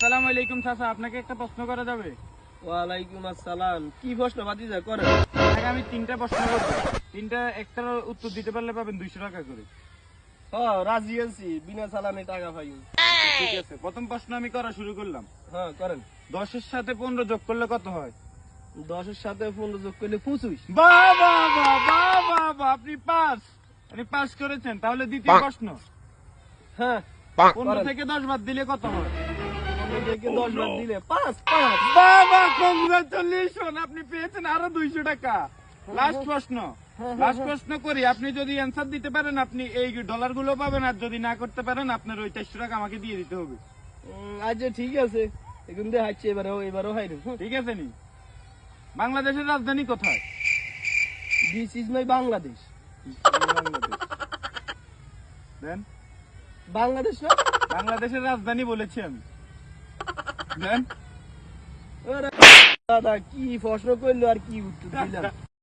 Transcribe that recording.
আসসালামু আলাইকুম চাচা, আপনাকে একটা প্রশ্ন করা যাবে? ওয়ালাইকুম আসসালাম। কি প্রশ্ন ভাতিজা করেন? আপনাকে আমি তিনটা প্রশ্ন করব, তিনটা একটার উত্তর দিতে পারলে পাবেন 200 টাকা করে। হ্যাঁ রাজি আছি, বিনা চালানে টাকা পাই। ঠিক আছে, প্রথম প্রশ্ন আমি করা শুরু করলাম। হ্যাঁ করেন। 10 এর সাথে 15 যোগ করলে কত হয়? 10 এর সাথে 15 যোগ করলে 25। বাহ বাহ বাহ বাহ বাহ বাহ, আপনি পাস করেছেন। তাহলে দ্বিতীয় প্রশ্ন, হ্যাঁ 15 থেকে 10 বাদ দিলে কত হয়? 15 থেকে 10 বাদ দিলে 5। বাহ বাহ, কংগ্রাচুলেশন, আপনি পেয়েছেন আরো 200 টাকা। লাস্ট প্রশ্ন করি, আপনি যদি অ্যান্সার দিতে পারেন আপনি এই ডলার গুলো পাবেন, আর যদি না করতে পারেন আপনার ওই 400 টাকা আমাকে দিয়ে দিতে হবে। আচ্ছা ঠিক আছে, এখন দিয়ে হাঁটছি, এবারও হাইরু। ঠিক আছে নি? বাংলাদেশের রাজধানী কোথায়? This is my Bangladesh. Then, Bangladesh না? বাংলাদেশের রাজধানী বলেছি আমি। দেন। দাদা কি প্রশ্ন করলো আর কি উত্তর দিলাম।